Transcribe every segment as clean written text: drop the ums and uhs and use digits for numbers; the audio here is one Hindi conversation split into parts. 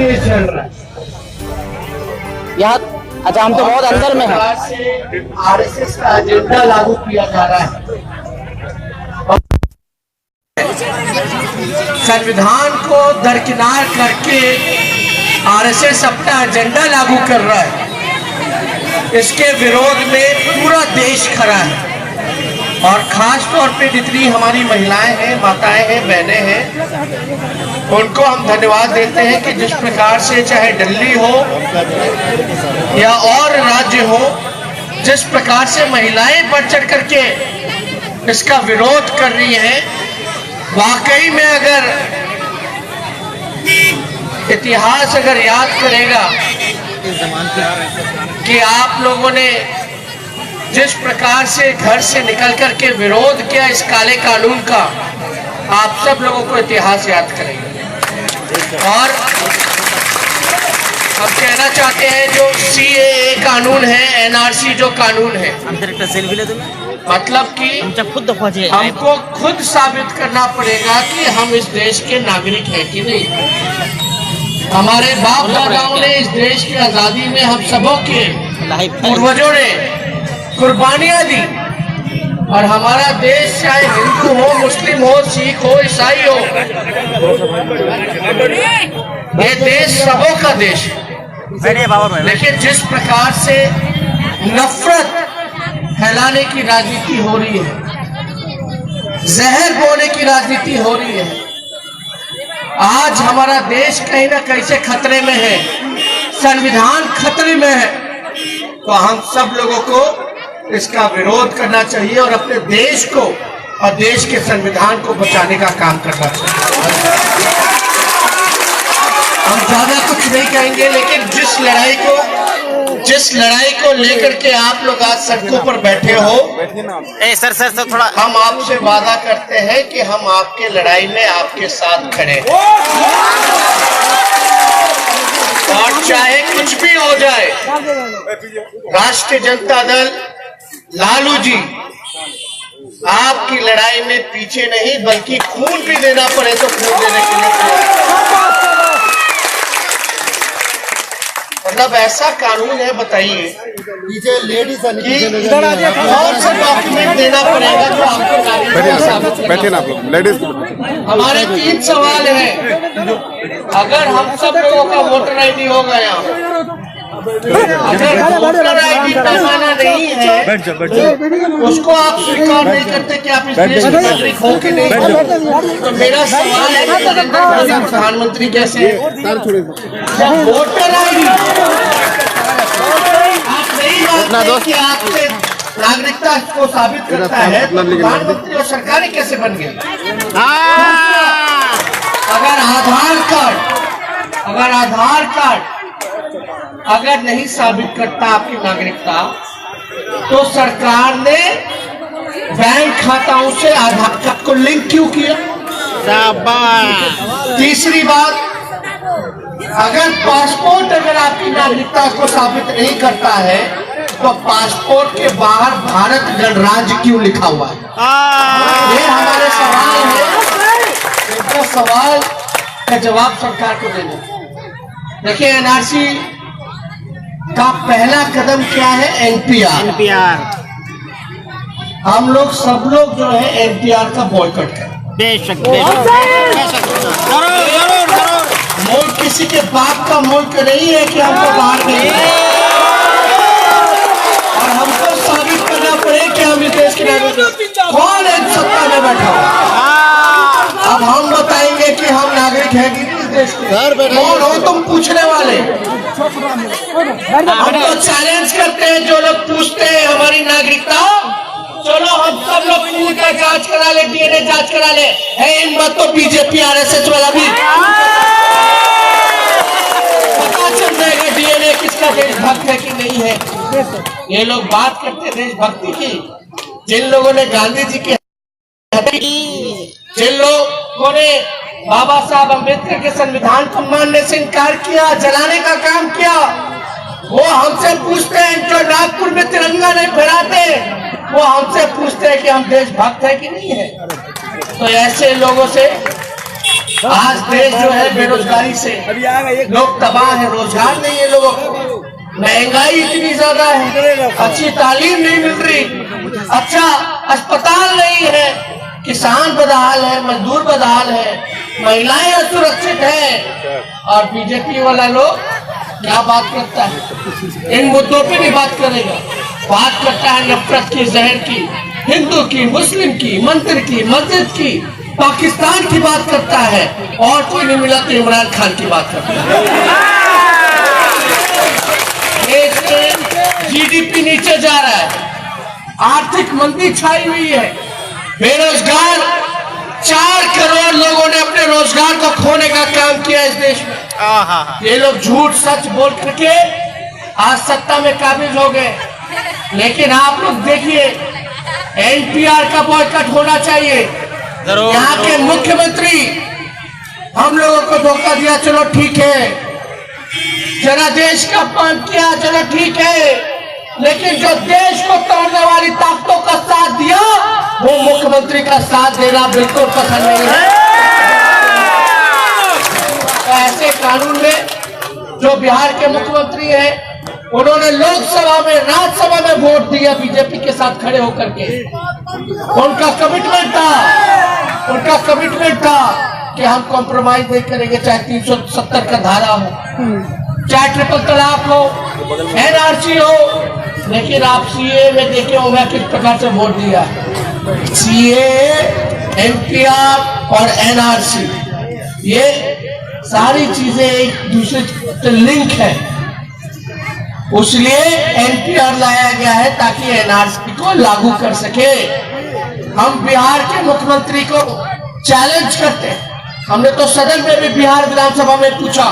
देश जल रहा है। यहाँ अच्छा, हम तो बहुत अंदर में हैं। आरएसएस का एजेंडा लागू किया जा रहा है। संविधान को दरकिनार करके आरएसएस अपना एजेंडा लागू कर रहा है। इसके विरोध में पूरा देश खड़ा है और खास तौर पे जितनी हमारी महिलाएं हैं, माताएं हैं, बहनें हैं, उनको हम धन्यवाद देते हैं कि जिस प्रकार से चाहे दिल्ली हो या और राज्य हो, जिस प्रकार से महिलाएं बढ़ चढ़ करके इसका विरोध कर रही हैं। वाकई में अगर इतिहास अगर याद करेगा कि आप लोगों ने जिस प्रकार से घर से निकल करके विरोध किया इस काले कानून का, आप सब लोगों को इतिहास याद करेगा। और हम कहना चाहते हैं जो CAA कानून है, NRC जो कानून है, मतलब कि हमको खुद साबित करना पड़ेगा कि हम इस देश के नागरिक हैं कि नहीं। हमारे बाप दादाओं ने इस देश की आजादी में हम सबों के पूर्वजों ने कुर्बानियां दी और हमारा देश चाहे हिंदू हो, मुस्लिम हो, सिख हो, ईसाई हो, ये देश सबों का देश है। लेकिन जिस प्रकार से नफरत फैलाने की राजनीति हो रही है, जहर बोने की राजनीति हो रही है, आज हमारा देश कहीं ना कहीं से खतरे में है, संविधान खतरे में है। तो हम सब लोगों को इसका विरोध करना चाहिए और अपने देश को और देश के संविधान को बचाने का काम करना चाहिए। हम ज्यादा कुछ नहीं कहेंगे, लेकिन जिस लड़ाई को लेकर के आप लोग आज सड़कों पर बैठे हो, सर थोड़ा हम आपसे वादा करते हैं कि हम आपके लड़ाई में आपके साथ खड़े हैं और चाहे कुछ भी हो जाए, राष्ट्रीय जनता दल, लालू जी आपकी लड़ाई में पीछे नहीं, बल्कि खून भी देना पड़े तो खून देने के लिए। मतलब ऐसा कानून है, बताइए पीछे लेडीज कौन सा डॉक्यूमेंट देना पड़ेगा जो आपको बैठे ना आप लोग लेडीज। हमारे 3 सवाल हैं। अगर हम सब लोगों का वोटर ID हो गया, अगर वोटर ID पैमाना नहीं है, उसको आप स्वीकार नहीं करते कि आप इस देश के नागरिक हो कि नहीं, तो मेरा सवाल है कि नरेंद्र मोदी प्रधानमंत्री कैसे? वोटर ID आप नहीं मानते कि आपसे नागरिकता को साबित करता है, तो प्रधानमंत्री और सरकारें कैसे बन गई? अगर आधार कार्ड अगर नहीं साबित करता आपकी नागरिकता, तो सरकार ने बैंक खाताओं से आधार कार्ड को लिंक क्यों किया? तीसरी बात, अगर पासपोर्ट अगर आपकी नागरिकता को साबित नहीं करता है, तो पासपोर्ट के बाहर भारत गणराज्य क्यों लिखा हुआ है? ये हमारे सवाल है। इनका सवाल का जवाब सरकार को देना। देखिए, NRC का पहला कदम क्या है? NPR। हम लोग सब लोग जो है NPR का बॉयकॉट करें। मुल्क किसी के बाप का मुल्क नहीं है कि हमको बाहर नहीं, और हमको साबित करना पड़े कि हम इस देश के नागरिक। कौन एक सत्ता में बैठा हुआ? अब हम बताएंगे कि हम नागरिक हैं कि इस देश के? कौन हो तुम पूछने वाले? हम तो चैलेंज करते हैं जो लोग पूछते हैं हमारी नागरिकता। चलो हम सब लोग खून का जांच करा ले, DNA जांच करा ले। है हिम्मत तो बीजेपी RSS वाला भी पता चल जाएगा DNA किसका देशभक्त है कि नहीं है। ये लोग बात करते हैं देशभक्ति की। जिन लोगों ने गांधी जी की, जिन लोगों ने बाबा साहब अम्बेडकर के संविधान को मानने से इनकार किया, जलाने का काम किया, वो हमसे पूछते हैं जो नागपुर में तिरंगा नहीं फहराते, वो हमसे पूछते हैं कि हम देशभक्त है कि नहीं है। तो ऐसे लोगों से आज देश जो है बेरोजगारी से लोग तबाह है, रोजगार नहीं है लोगों को, महंगाई इतनी ज्यादा है, अच्छी तालीम नहीं मिल रही, अच्छा अस्पताल नहीं है, किसान बदहाल है, मजदूर बदहाल है, महिलाएं असुरक्षित है। और बीजेपी वाला लोग क्या बात करता है, इन मुद्दों पे नहीं बात करेगा, बात करता है नफरत की, जहर की, हिंदू की, मुस्लिम की, मंदिर की, मस्जिद की, पाकिस्तान की बात करता है, और कोई नहीं मिला तो इमरान खान की बात करता है। देश में जीडीपी नीचे जा रहा है, आर्थिक मंदी छाई हुई है, बेरोजगार 4 करोड़ लोगों ने अपने रोजगार को खोने का काम किया इस देश में। ये लोग झूठ सच बोल करके आज सत्ता में काबिज हो गए, लेकिन आप लोग देखिए एनपीआर का बॉयकॉट होना चाहिए। यहाँ के मुख्यमंत्री हम लोगों को धोखा दिया, चलो ठीक है, जनादेश का अपमान किया, चलो ठीक है, लेकिन जो देश को तोड़ने वाली ताकतों का साथ दिया वो मुख्यमंत्री का साथ देना बिल्कुल पसंद नहीं है। तो ऐसे कानून में जो बिहार के मुख्यमंत्री हैं, उन्होंने लोकसभा में, राज्यसभा में वोट दिया बीजेपी के साथ खड़े होकर के। उनका कमिटमेंट था कि हम कॉम्प्रोमाइज नहीं करेंगे, चाहे 370 का धारा हो, चाहे ट्रिपल तलाक हो, एनआरसी हो, लेकिन आप सीए में देखे होंगे किस प्रकार से वोट दिया। सीए, एनपीआर और एनआरसी, ये सारी चीजें एक दूसरे से लिंक है, इसलिए एनपीआर लाया गया है ताकि एनआरसी को लागू कर सके। हम बिहार के मुख्यमंत्री को चैलेंज करते हैं, हमने तो सदन में भी बिहार विधानसभा में पूछा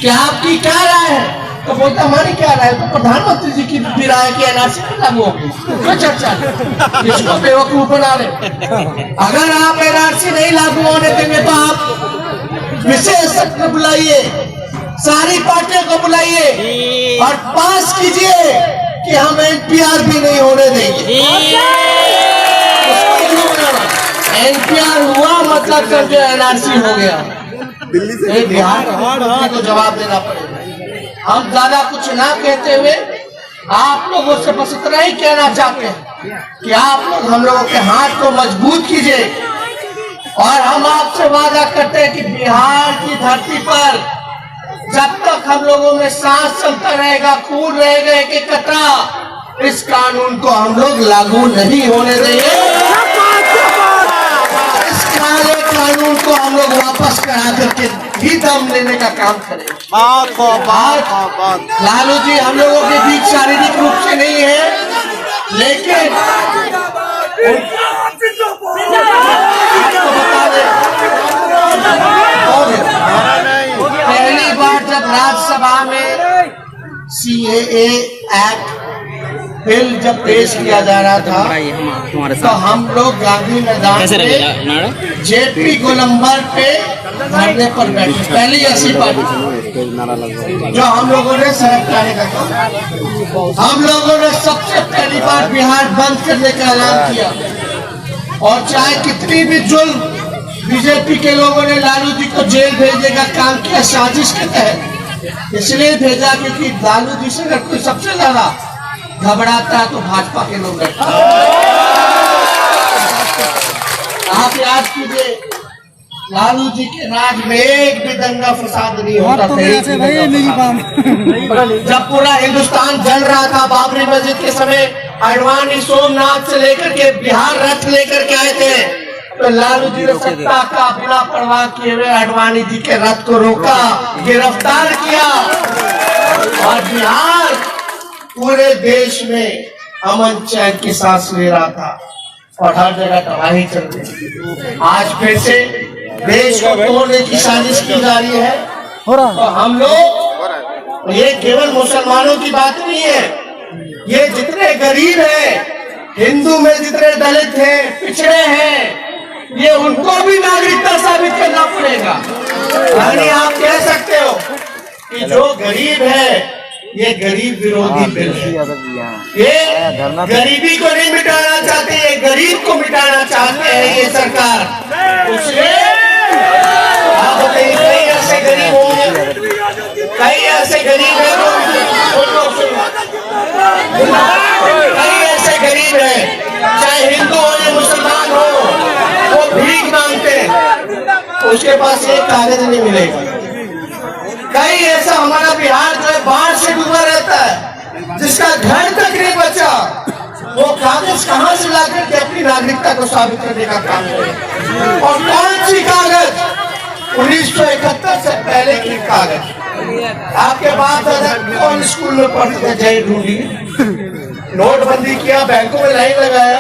कि आपकी क्या राय है, तो बोलते हमारी क्या राय है, तो प्रधानमंत्री जी की भी राय है कि एनआरसी नहीं लागू होगी, कोई चर्चा नहीं, इसको बेवकूफ बना रहे। अगर आप एनआरसी नहीं लागू होने देंगे तो आप विशेषज्ञ बुलाइए, सारी पार्टियों को बुलाइए और पास कीजिए कि हम एनपीआर भी नहीं होने देंगे। एनपीआर हुआ मतलब समझो एनआरसी हो गया, बिहार को जवाब देना पड़ेगा। हम ज्यादा कुछ ना कहते हुए आप लोगों से बस इतना ही कहना चाहते हैं कि आप लोग हम लोगों के हाथ को मजबूत कीजिए, और हम आपसे वादा करते हैं कि बिहार की धरती पर जब तक हम लोगों में सांस चलता रहेगा, खून रहेगा एक कतरा, इस कानून को हम लोग लागू नहीं होने देंगे। इस काले कानून को हम लोग वापस करा करके भी दम लेने का काम करेंगे। लालू जी हम लोगों के बीच शारीरिक रूप से नहीं है, लेकिन आपको बता दें, पहली बार जब राज्यसभा में सीएए एक्ट बिल जब पेश किया जा रहा था, तो हम लोग गांधी मैदान में जेपी गोलंबर पे धरने पर बैठे, पहली ऐसी पार्टी जो हम लोगों ने सड़क जाने का काम, हम लोगों ने सबसे पहली बार बिहार बंद करने का ऐलान किया। और चाहे कितनी भी जुल्म बीजेपी के लोगों ने लालू जी को जेल भेजने का काम किया साजिश के तहत, इसलिए भेजा क्योंकि लालू जी से अगर कोई सबसे ज्यादा घबराता है तो भाजपा के लोग रहते हैं। आप याद कीजिए, लालू जी के राज में एक भी दंगा फसाद नहीं होता था। जब पूरा हिंदुस्तान जल रहा था बाबरी मस्जिद के समय, अडवाणी सोमनाथ से लेकर के बिहार रथ लेकर के आए थे, तो लालू जी ने सत्ता का बिना परवाह किए हुए अडवाणी जी के रथ को रोका, गिरफ्तार किया, और बिहार पूरे देश में अमन चैन की सांस ले रहा था और हर जगह तबाही चल रही थी। आज फिर से देश को तोड़ने की साजिश की जा रही है। तो हम लोग, ये केवल मुसलमानों की बात नहीं है, ये जितने गरीब हैं, हिंदू में जितने दलित हैं, पिछड़े हैं, ये उनको भी नागरिकता साबित करना पड़ेगा। यानी आप कह सकते हो कि जो गरीब है ये गरीब विरोधी बिल है, ये गरीबी को नहीं मिटाना चाहते, ये गरीब को मिटाना चाहते हैं ये सरकार। उसमें गरीब होंगे, कई ऐसे गरीब हैं कई ऐसे गरीब हैं, चाहे हिंदू हो या मुसलमान हो, वो भीख मांगते हैं, उसके पास एक कागज नहीं मिलेगा। कई ऐसा हमारा बिहार जो है बाढ़ से डूबा रहता है, जिसका घर तक नहीं बचा, वो कागज कहां से ला करके अपनी नागरिकता को साबित करने का काम करे। और कौन सी कागज? 1971 से पहले की कागज। आपके बाप दादा कौन स्कूल में पढ़ते थे? जय ढूंढी, नोटबंदी किया, बैंकों में लाइन लगाया,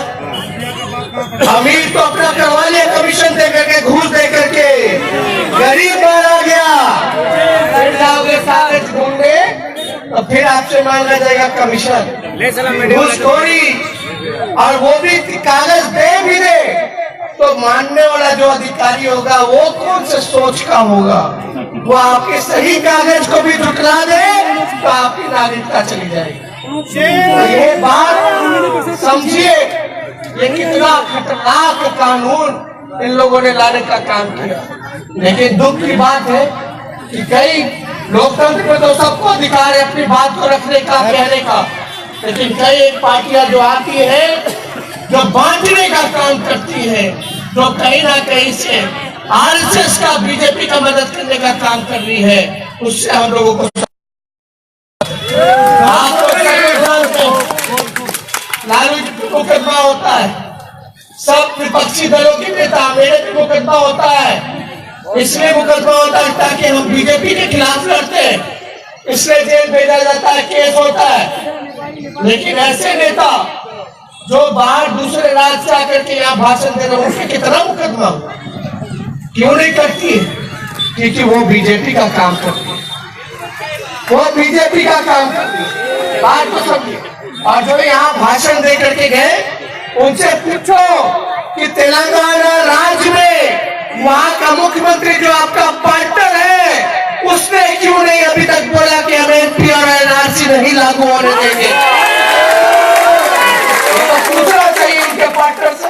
अमीर तो अपना करवा लिया कमीशन दे करके, घूस दे करके, गरीब मारा गया। फिर जाओगे कागज ढूंढने तो फिर आपसे मांगा जाएगा कमीशन, घूसखोरी, और वो भी कागज दे भी दे तो मानने वाला जो अधिकारी होगा वो कौन से सोच का होगा, वो आपके सही कागज को भी झुठला दे तो आपकी नागरिकता चली जाएगी। तो ये बात समझिए, ये कितना खतरनाक कानून इन लोगों ने लाने का काम किया। लेकिन दुख की बात है कि कई लोकतंत्र में तो सबको अधिकार है अपनी बात को रखने का, कहने का, लेकिन कई एक पार्टियां जो आती है, जो बांटने का काम करती है, जो कहीं ना कहीं से आरएसएस का, बीजेपी का मदद करने का काम कर रही है, उससे हम लोगों को लालू जी पे मुकदमा होता है, सब विपक्षी दलों के नेता, मेरे पे मुकदमा होता है, इसलिए मुकदमा होता है ताकि हम बीजेपी के खिलाफ लड़ते हैं, इसलिए जेल भेजा जाता है, केस होता है। लेकिन ऐसे नेता जो बाहर दूसरे राज्य से आकर के यहाँ भाषण दे रहे हैं, उनसे कितना मुकदमा क्यों नहीं करती है? क्योंकि वो बीजेपी का काम करती है, वो बीजेपी का काम करती है। बात तो समझिए। और जो यहाँ भाषण दे करके गए, उनसे पूछो कि तेलंगाना राज्य में वहां का मुख्यमंत्री जो आपका पार्टनर है, उसने क्यों नहीं अभी तक बोला कि हम एमपी और एनआरसी नहीं लागू होने देंगे? तो पूछना चाहिए उनके पार्टनर से।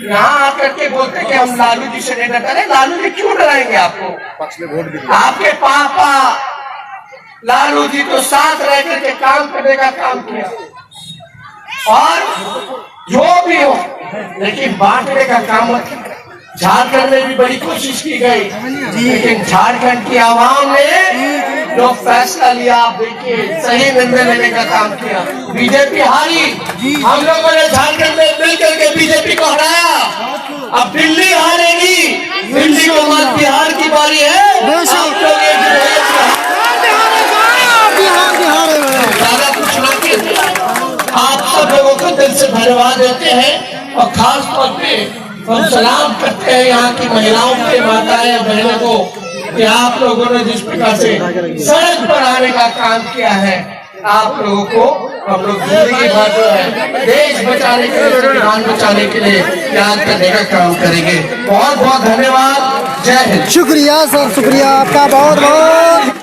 यहाँ आकर के बोलते कि हम लालू जी से नहीं डरे। लालू जी क्यों डराएंगे आपको? आपके पापा लालू जी तो साथ रह करके काम करने का काम किया, और जो भी हो, लेकिन बांटने का काम मत। झारखंड में भी बड़ी कोशिश की गई, लेकिन झारखंड की आवाम ने जो फैसला लिया, आप देखिए, सही निर्णय लेने का काम किया। बीजेपी हारी, हम लोगों ने झारखंड में मिलकर के बीजेपी को हराया। अब दिल्ली हारेगी, दिल्ली को बाद बिहार की बारी है। ज्यादा कुछ ना के आप सब लोगों को दिल से धन्यवाद देते हैं, और खास तौर पे हम सलाम करते हैं यहाँ की महिलाओं के, माताएं, बहनों को, कि आप लोगों ने जिस प्रकार से सड़क पर आने का काम किया है, आप लोगों को हम लोग जिंदगी भर जो है देश बचाने के लिए, संविधान बचाने के लिए याद करने का काम करेंगे। बहुत बहुत धन्यवाद। जय हिंद। शुक्रिया सर, शुक्रिया आपका बहुत बहुत।